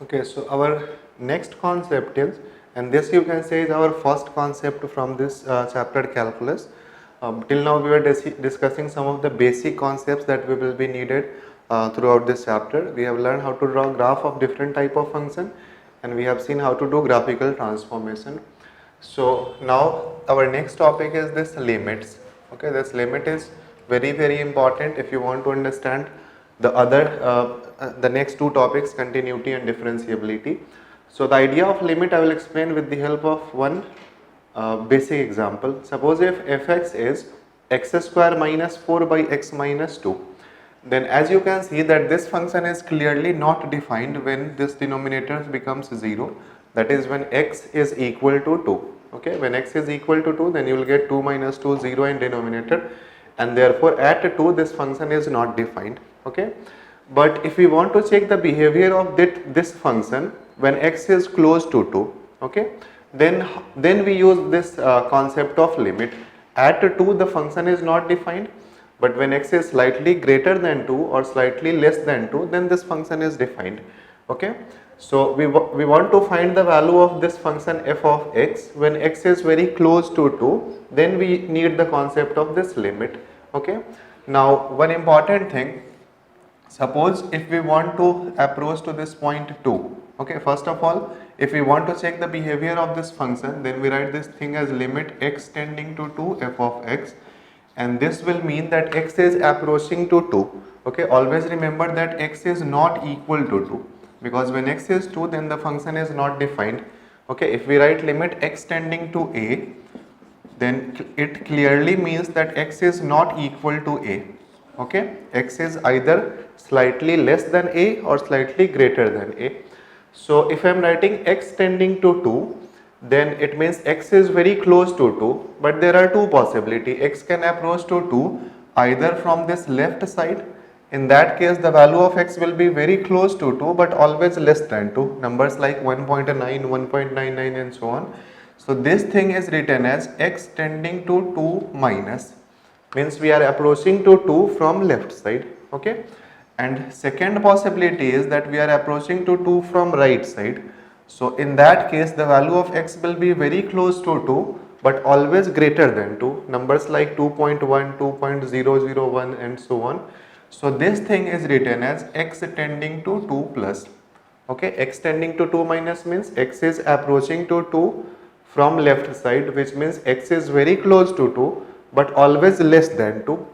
Okay, so our next concept is, and this you can say is our first concept from this chapter calculus. Till now we were discussing some of the basic concepts that we will be needed throughout this chapter. We have learned how to draw graph of different type of function, and we have seen how to do graphical transformation. So now our next topic is this limits. Okay, this limit is very important if you want to understand the next two topics, continuity and differentiability. So the idea of limit I will explain with the help of one basic example. Suppose if fx is x square minus 4 by x minus 2, then as you can see that this function is clearly not defined when this denominator becomes 0, that is when x is equal to 2. Okay, when x is equal to 2, then you will get 2 minus 2 0 in denominator, and therefore at 2 this function is not defined. Okay, but if we want to check the behavior of this function when x is close to 2, okay, then we use this concept of limit. At 2 the function is not defined, but when x is slightly greater than 2 or slightly less than 2, then this function is defined. Okay, so we want to find the value of this function f of x when x is very close to 2, then we need the concept of this limit. Okay, now one important thing, suppose if we want to approach to this point 2, okay, first of all if we want to check the behavior of this function, then we write this thing as limit x tending to 2 f of x, and this will mean that x is approaching to 2. Okay, always remember that x is not equal to 2, because when x is 2 then the function is not defined. Okay, if we write limit x tending to a, then it clearly means that x is not equal to a. Okay, x is either slightly less than a or slightly greater than a. So if I am writing x tending to 2, then it means x is very close to 2, but there are two possibilities. X can approach to 2 either from this left side. In that case the value of x will be very close to 2 but always less than 2, numbers like 1.9, 1.99 and so on. So this thing is written as x tending to 2 minus, means we are approaching to 2 from left side. Okay, and second possibility is that we are approaching to 2 from right side. So in that case the value of x will be very close to 2 but always greater than 2, numbers like 2.1, 2.001 and so on. So this thing is written as x tending to 2 plus. Okay, x tending to 2 minus means x is approaching to 2 from left side, which means x is very close to 2 but always less than 2,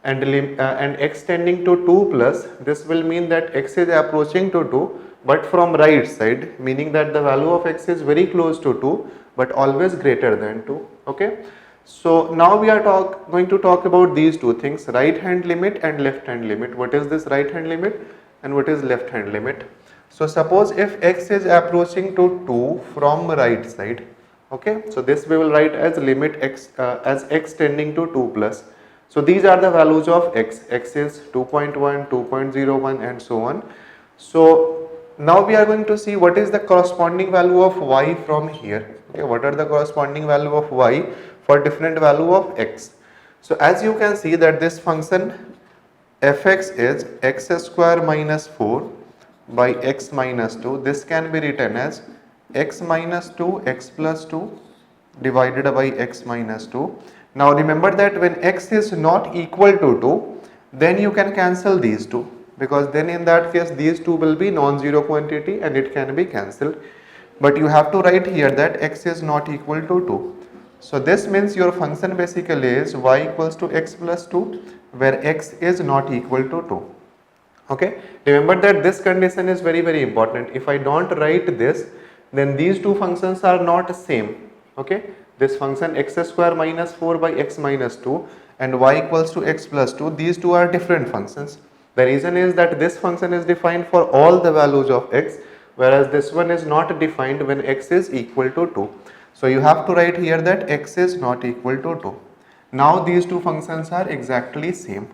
and x tending to 2 plus, this will mean that x is approaching to 2 but from right side, meaning that the value of x is very close to 2 but always greater than 2. Okay, so now we are going to talk about these two things, right hand limit and left hand limit. What is this right hand limit and what is left hand limit? So suppose if x is approaching to 2 from right side, okay, so this we will write as limit x as x tending to 2 plus. So these are the values of x. X is 2.1, 2.01 and so on. So now we are going to see what is the corresponding value of y from here. Okay, what are the corresponding value of y for different value of x. So as you can see that this function fx is x square minus 4 by x minus 2. This can be written as x minus 2 x plus 2 divided by x minus 2. Now remember that when x is not equal to 2, then you can cancel these two, because then in that case these two will be non-zero quantity and it can be cancelled. But you have to write here that x is not equal to 2. So this means your function basically is y equals to x plus 2, where x is not equal to 2. Okay, remember that this condition is very important. If I don't write this, then these two functions are not same. Okay, this function x square minus 4 by x minus 2 and y equals to x plus 2, these two are different functions. The reason is that this function is defined for all the values of x, whereas this one is not defined when x is equal to 2. So you have to write here that x is not equal to 2. Now these two functions are exactly same.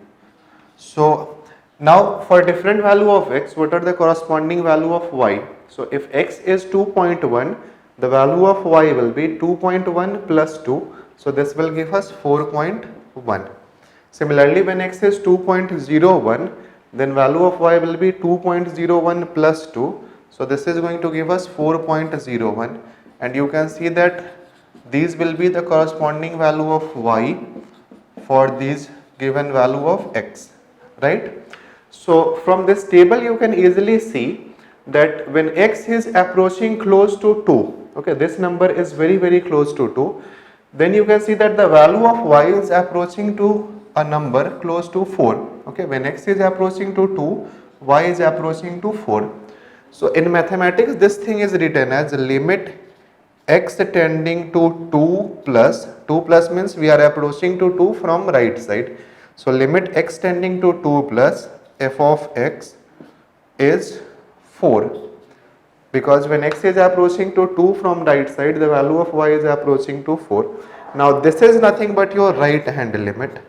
So now for different value of x, what are the corresponding value of y? So if x is 2.1, the value of y will be 2.1 plus 2. So this will give us 4.1. Similarly, when x is 2.01, then value of y will be 2.01 plus 2. So this is going to give us 4.01, and you can see that these will be the corresponding value of y for these given value of x, right? So from this table you can easily see that when x is approaching close to 2, okay, this number is very close to 2, then you can see that the value of y is approaching to a number close to 4. Okay, when x is approaching to 2, y is approaching to 4. So in mathematics this thing is written as limit x tending to 2 plus means we are approaching to 2 from right side. So limit x tending to 2 plus f of x is 4, because when x is approaching to 2 from right side, the value of y is approaching to 4. Now this is nothing but your right hand limit.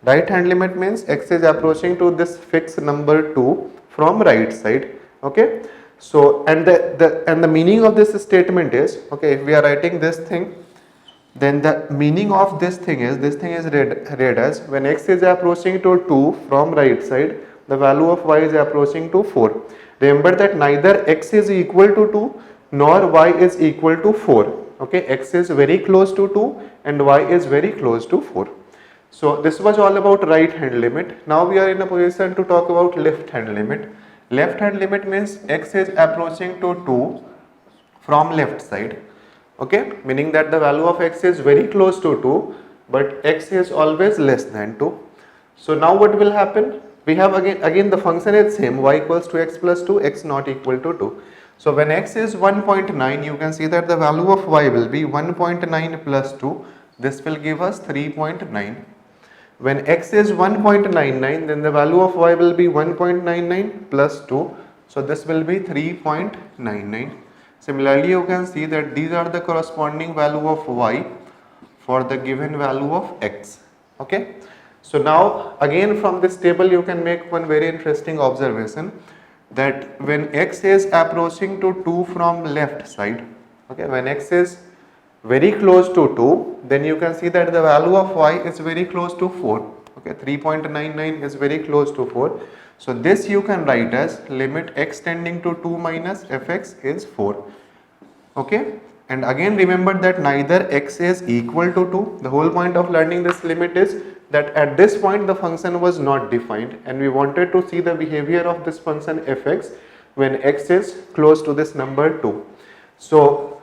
Right hand limit means x is approaching to this fixed number 2 from right side. Okay, so and the meaning of this statement is, okay, if we are writing this thing, then the meaning of this thing is read as when x is approaching to 2 from right side, the value of y is approaching to 4. Remember that neither x is equal to 2 nor y is equal to 4. Okay, x is very close to 2 and y is very close to 4. So this was all about right hand limit. Now we are in a position to talk about left hand limit. Left hand limit means x is approaching to 2 from left side. Okay, meaning that the value of x is very close to 2 but x is always less than 2. So now what will happen? We have again the function is same, y equals to x plus 2, x not equal to 2. So when x is 1.9, you can see that the value of y will be 1.9 plus 2, this will give us 3.9. When x is 1.99, then the value of y will be 1.99 plus 2, so this will be 3.99. Similarly, you can see that these are the corresponding value of y for the given value of x. Okay, so now again from this table you can make one very interesting observation, that when x is approaching to 2 from left side, okay, when x is very close to 2, then you can see that the value of y is very close to 4. Okay, 3.99 is very close to 4. So this you can write as limit x tending to 2 minus fx is 4. Okay, and again remember that neither x is equal to 2. The whole point of learning this limit is that at this point the function was not defined and we wanted to see the behavior of this function fx when x is close to this number 2. So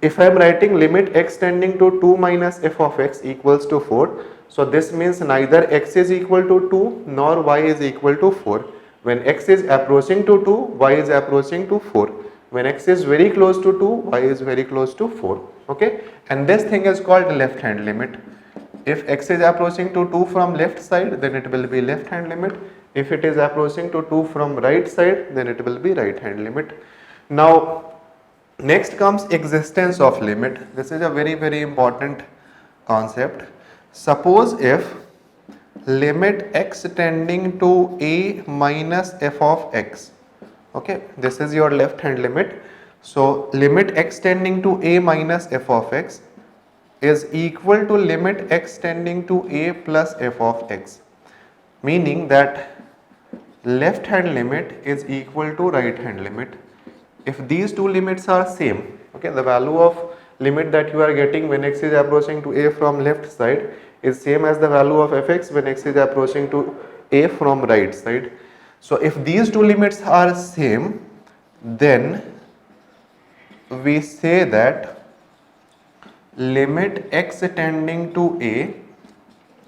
if I am writing limit x tending to 2 minus f of x equals to 4, so this means neither x is equal to 2 nor y is equal to 4. When x is approaching to 2, y is approaching to 4. When x is very close to 2, y is very close to 4. Okay, and this thing is called left hand limit. If x is approaching to 2 from left side, then it will be left hand limit. If it is approaching to 2 from right side, then it will be right hand limit. Now next comes existence of limit. This is a very important concept. Suppose if limit x tending to a minus f of x, okay, this is your left hand limit. So limit x tending to a minus f of x is equal to limit x tending to a plus f of x, meaning that left hand limit is equal to right hand limit. If these two limits are same, okay, the value of limit that you are getting when x is approaching to a from left side is same as the value of fx when x is approaching to a from right side. So if these two limits are same, then we say that limit x tending to a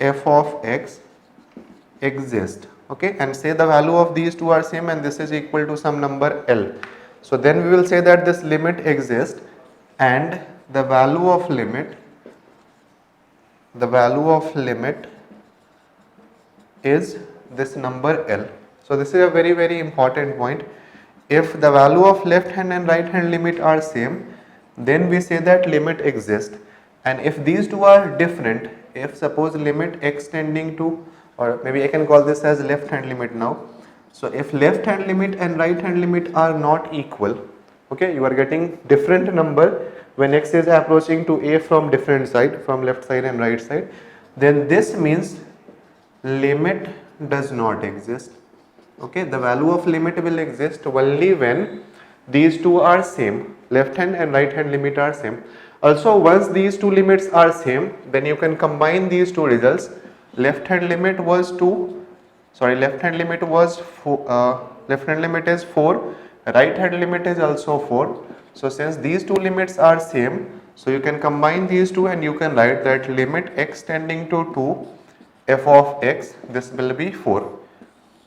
f of x exists. Okay, and say the value of these two are same and this is equal to some number L. So then we will say that this limit exists and the value of limit is this number L. So this is a very important point. If the value of left hand and right hand limit are same, then we say that limit exists. And if these two are different, if suppose limit x tending to, or maybe I can call this as left hand limit now. So if left hand limit and right hand limit are not equal, okay, you are getting different number when x is approaching to a from different side, from left side and right side, then this means limit does not exist. Okay, the value of limit will exist only when these two are same, left hand and right hand limit are same. Also, once these two limits are same, then you can combine these two results. Left hand limit was 2, sorry, left hand limit was 4, left hand limit is 4, right hand limit is also 4. So since these two limits are same, so you can combine these two and you can write that limit x tending to 2 f of x, this will be 4.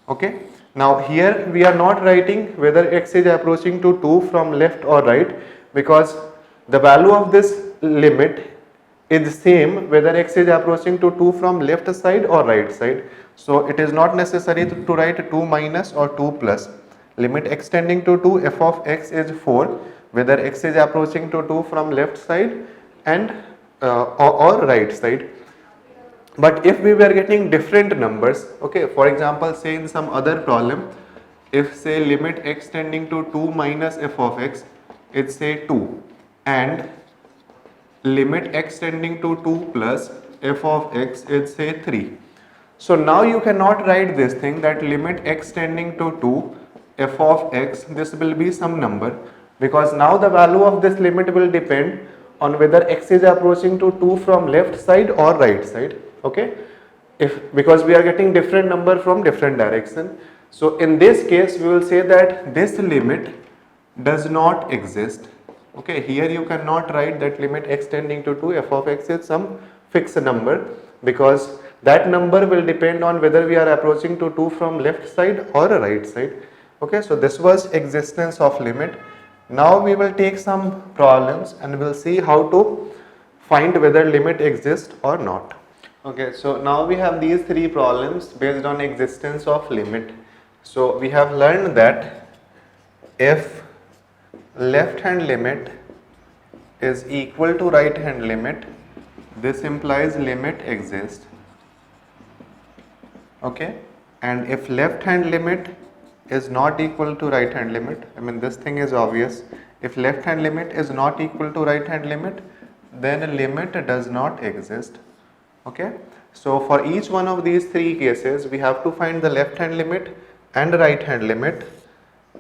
Okay. Now here we are not writing whether x is approaching to 2 from left or right, because the value of this limit is same whether x is approaching to 2 from left side or right side. So it is not necessary to write 2 minus or 2 plus. Limit x tending to 2 f of x is 4 whether x is approaching to 2 from left side and or right side. But if we were getting different numbers, okay, for example, say in some other problem, if say limit x tending to 2 minus f of x is say 2 and limit x tending to 2 plus f of x is say 3. So now you cannot write this thing that limit x tending to 2 f of x, this will be some number, because now the value of this limit will depend on whether x is approaching to 2 from left side or right side. Okay, because we are getting different number from different direction. So in this case we will say that this limit does not exist. Okay, here you cannot write that limit x tending to 2 f of x is some fixed number, because that number will depend on whether we are approaching to 2 from left side or right side. Okay, so this was existence of limit. Now we will take some problems and we'll see how to find whether limit exists or not. Okay, so now we have these three problems based on existence of limit. So we have learned that if left hand limit is equal to right hand limit, this implies limit exists. Okay, and if left hand limit is not equal to right hand limit, I mean this thing is obvious, if left hand limit is not equal to right hand limit, then limit does not exist. Okay, so for each one of these three cases we have to find the left hand limit and right hand limit,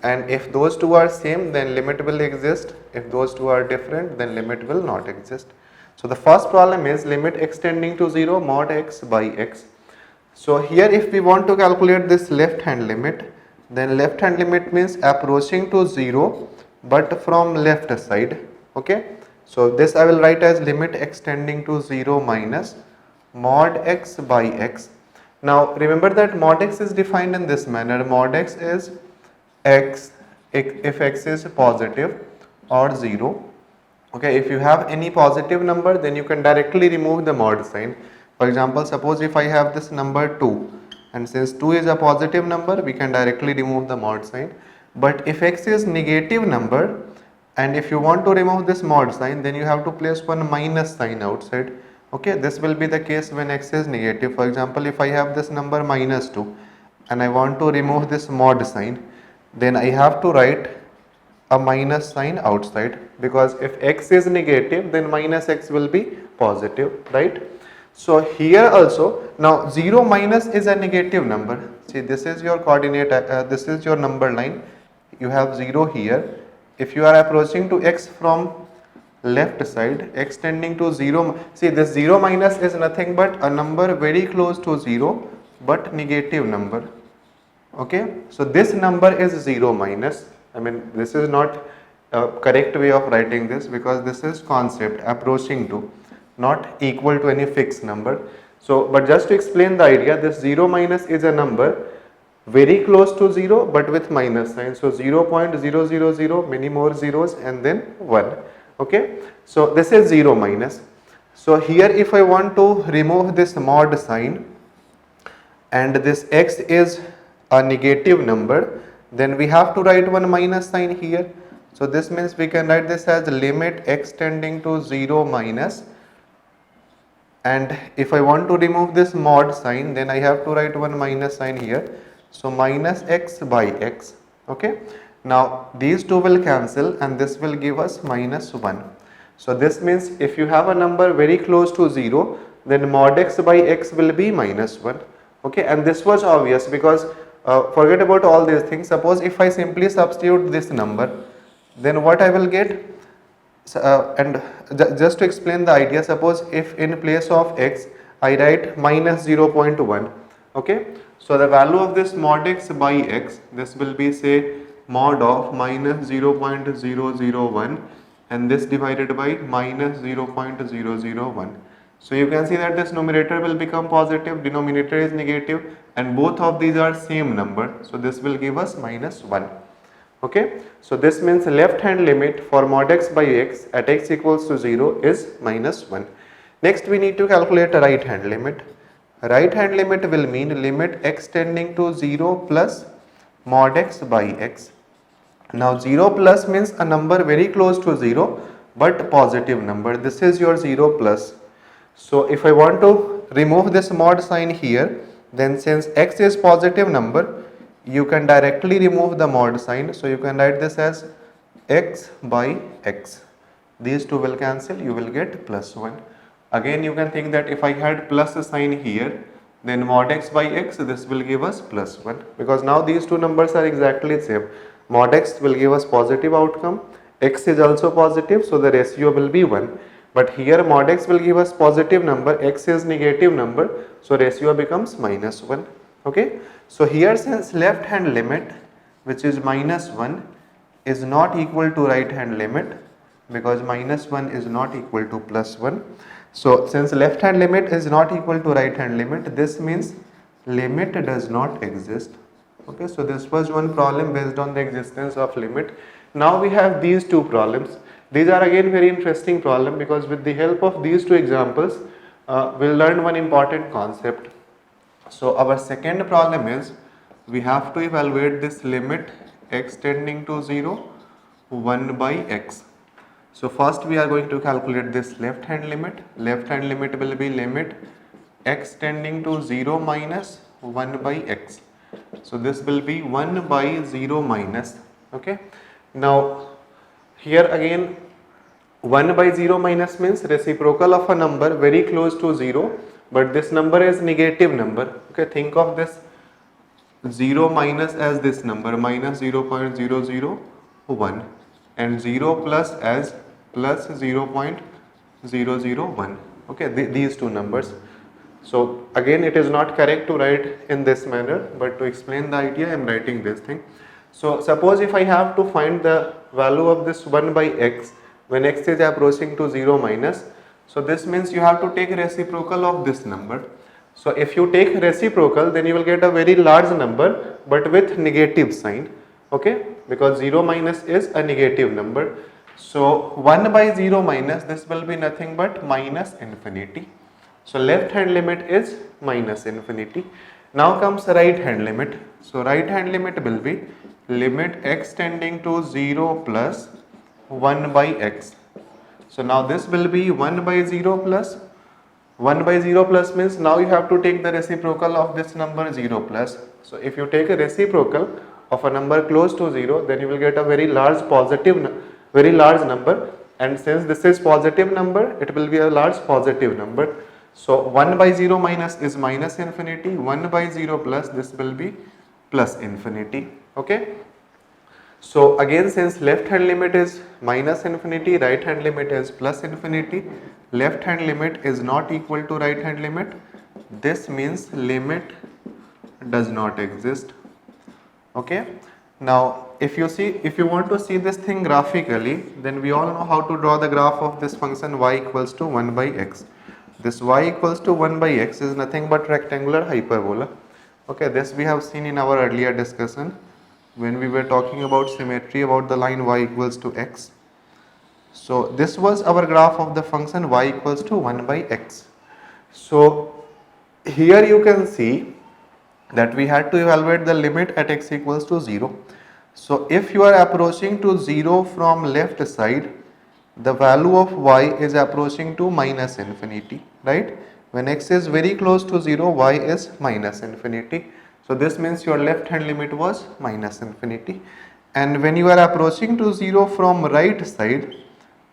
and if those two are same then limit will exist, if those two are different then limit will not exist. So the first problem is limit x tending to 0 mod x by x. So here if we want to calculate this left hand limit, then left hand limit means approaching to 0 but from left side. Okay, so this I will write as limit x tending to 0 minus mod x by x. Now remember that mod x is defined in this manner. Mod x is x if x is positive or 0. Okay, if you have any positive number then you can directly remove the mod sign. For example, suppose if I have this number 2, and since 2 is a positive number we can directly remove the mod sign. But if x is negative number and if you want to remove this mod sign then you have to place one minus sign outside. Okay, this will be the case when x is negative. For example, if I have this number minus 2 and I want to remove this mod sign, then I have to write a minus sign outside, because if x is negative then minus x will be positive, right? So here also, now 0 minus is a negative number. See, this is your coordinate, this is your number line, you have 0 here. If you are approaching to x from left side, x tending to 0, see this 0 minus is nothing but a number very close to 0 but negative number. Okay, so this number is 0 minus. I mean this is not a correct way of writing this, because this is concept approaching to, not equal to any fixed number. So but just to explain the idea, this 0 minus is a number very close to 0 but with minus sign. So 0.000, many more zeros and then 1. Okay, so this is 0 minus. So here if I want to remove this mod sign and this x is a negative number, then we have to write one minus sign here. So this means we can write this as limit x tending to 0 minus, and if I want to remove this mod sign then I have to write one minus sign here. So minus x by x. Okay, now these two will cancel and this will give us minus 1. So this means if you have a number very close to 0 then mod x by x will be minus 1. Okay, and this was obvious because forget about all these things. Suppose if I simply substitute this number, then what I will get, just to explain the idea, suppose if in place of x I write minus 0.1, okay, so the value of this mod x by x, this will be say mod of minus 0.001 and this divided by minus 0.001. So you can see that this numerator will become positive, denominator is negative, and both of these are same number, so this will give us minus 1. Okay, so this means left hand limit for mod x by x at x equals to 0 is minus 1. Next we need to calculate a right hand limit. Right hand limit will mean limit x tending to 0 plus mod x by x. Now 0 plus means a number very close to 0 but positive number. This is your 0 plus. So if I want to remove this mod sign here, then since x is positive number, you can directly remove the mod sign. So you can write this as x by x. These two will cancel, you will get plus 1. Again you can think that if I had plus sign here, then mod x by x, this will give us plus 1, because now these two numbers are exactly same. Mod x will give us positive outcome, x is also positive, so the ratio will be 1. But here mod x will give us positive number, x is negative number, so ratio becomes minus 1. Okay, so here since left hand limit, which is minus 1, is not equal to right hand limit, because minus 1 is not equal to plus 1. So since left hand limit is not equal to right hand limit, this means limit does not exist. Okay, so this was one problem based on the existence of limit. Now we have these two problems. These are again very interesting problem, because with the help of these two examples, we'll learn one important concept. So our second problem is, we have to evaluate this limit x tending to 0, 1 by x. So first we are going to calculate this left hand limit. Left hand limit will be limit x tending to 0 minus 1 by x. So this will be 1 by 0 minus. Okay. Now here again 1 by 0 minus means reciprocal of a number very close to 0, but this number is negative number. Okay, think of this 0 minus as this number minus 0.001 and 0 plus as plus 0.001. Okay, these two numbers. So again it is not correct to write in this manner, but to explain the idea I am writing this thing. So suppose if I have to find the value of this 1 by x when x is approaching to 0 minus, so this means you have to take reciprocal of this number. So if you take reciprocal, then you will get a very large number but with negative sign. Okay, because 0 minus is a negative number. So 1 by 0 minus, this will be nothing but minus infinity. So left hand limit is minus infinity. Now comes right hand limit. So right hand limit will be limit x tending to 0 plus 1 by x. So now this will be 1 by 0 plus 1 by 0 plus means now you have to take the reciprocal of this number 0 plus. So if you take a reciprocal of a number close to 0, then you will get a very large very large number, and since this is positive number, it will be a large positive number. So 1 by 0 minus is minus infinity, 1 by 0 plus, this will be plus infinity. Okay. So again, since left hand limit is minus infinity, right hand limit is plus infinity, left hand limit is not equal to right hand limit, this means limit does not exist. Okay. Now if you want to see this thing graphically, then we all know how to draw the graph of this function y equals to 1 by x. This y equals to 1 by x is nothing but rectangular hyperbola. Okay, this we have seen in our earlier discussion when we were talking about symmetry about the line y equals to x. So this was our graph of the function y equals to 1 by x. So here you can see that we had to evaluate the limit at x equals to 0. So if you are approaching to 0 from left side, the value of y is approaching to minus infinity, right? When x is very close to 0, y is minus infinity. So this means your left hand limit was minus infinity. And when you are approaching to 0 from right side,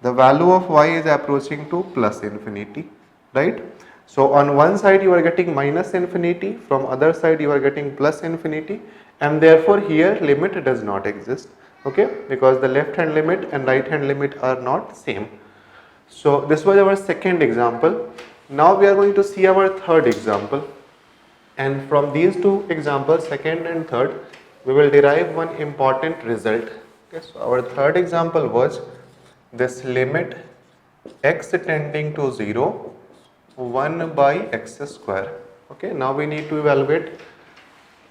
the value of y is approaching to plus infinity, right? So on one side you are getting minus infinity, from other side you are getting plus infinity, and therefore here limit does not exist. okay, because the left hand limit and right hand limit are not same. So this was our second example. Now we are going to see our third example, and from these two examples, second and third, we will derive one important result. Okay, so our third example was this limit x tending to 0 1 by x square. Okay, now we need to evaluate.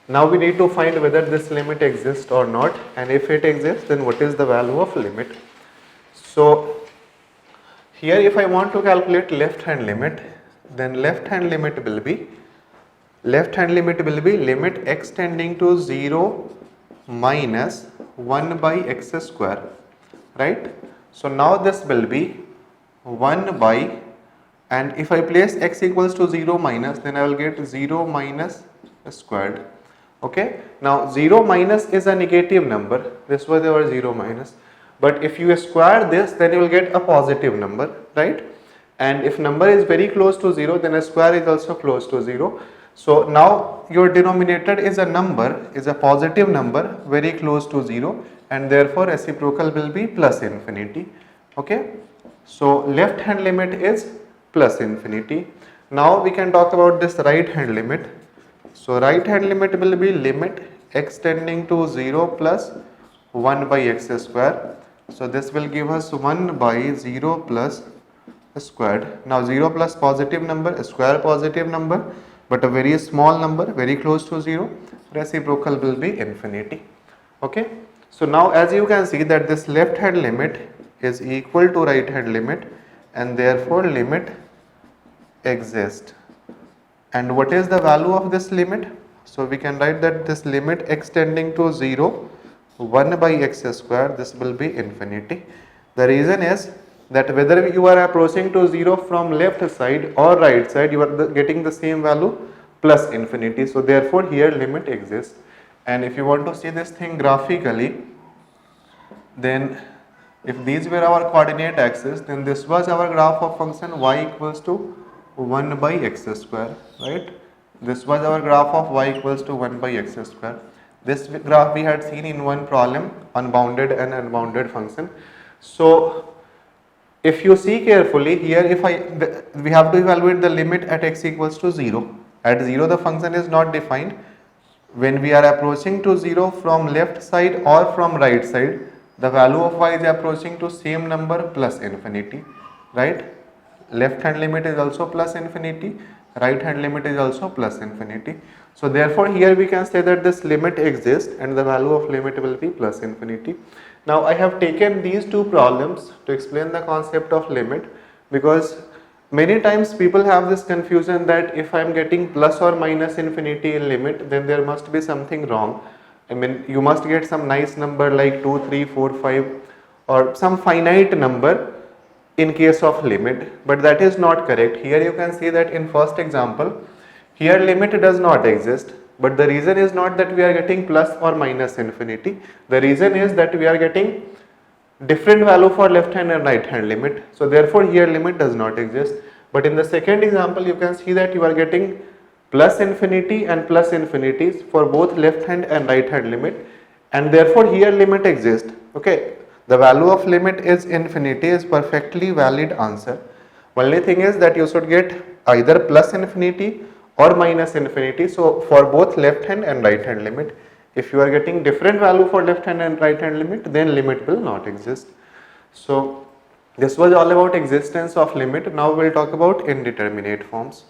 Now we need to find whether this limit exists or not, and if it exists, then what is the value of limit. So here if I want to calculate left hand limit, then left hand limit will be limit x tending to 0 minus 1 by x square, right? So now this will be 1 by, and if I place x equals to 0 minus, then I will get 0 minus squared. Okay, now 0 minus is a negative number, this was our 0 minus, but if you square this, then you will get a positive number, right? And if number is very close to 0, then a square is also close to 0. So now your denominator is a number, is a positive number very close to 0, and therefore reciprocal will be plus infinity. Okay, so left hand limit is plus infinity. Now we can talk about this right hand limit. So right hand limit will be limit x tending to 0 plus 1 by x square. So this will give us 1 by 0 plus squared. Now 0 plus positive number, square positive number, but a very small number, very close to 0, reciprocal will be infinity. Okay, so now as you can see that this left hand limit is equal to right hand limit, and therefore limit exists. And what is the value of this limit? So we can write that this limit x tending to 0 1 by x square, this will be infinity. The reason is that whether you are approaching to 0 from left side or right side, you are getting the same value plus infinity. So therefore here limit exists. And if you want to see this thing graphically, then if these were our coordinate axis, then this was our graph of function y equals to 1 by x square, right? This was our graph of y equals to 1 by x square. This graph we had seen in one problem on bounded and unbounded function. So if you see carefully here, we have to evaluate the limit at x equals to 0. At 0 the function is not defined. When we are approaching to 0 from left side or from right side, the value of y is approaching to same number plus infinity, right? Left hand limit is also plus infinity, right hand limit is also plus infinity. So therefore here we can say that this limit exists and the value of limit will be plus infinity. Now I have taken these two problems to explain the concept of limit, because many times people have this confusion that if I am getting plus or minus infinity in limit, then there must be something wrong. I mean, you must get some nice number like 2, 3, 4, 5 or some finite number in case of limit, but that is not correct. Here you can see that in first example, here limit does not exist, but the reason is not that we are getting plus or minus infinity. The reason is that we are getting different value for left hand and right hand limit. So therefore here limit does not exist. But in the second example, you can see that you are getting plus infinity and plus infinities for both left hand and right hand limit, and therefore here limit exists. Okay, the value of limit is infinity is perfectly valid answer. Only thing is that you should get either plus infinity or minus infinity. So for both left hand and right hand limit, if you are getting different value for left hand and right hand limit, then limit will not exist. So this was all about existence of limit. Now we will talk about indeterminate forms.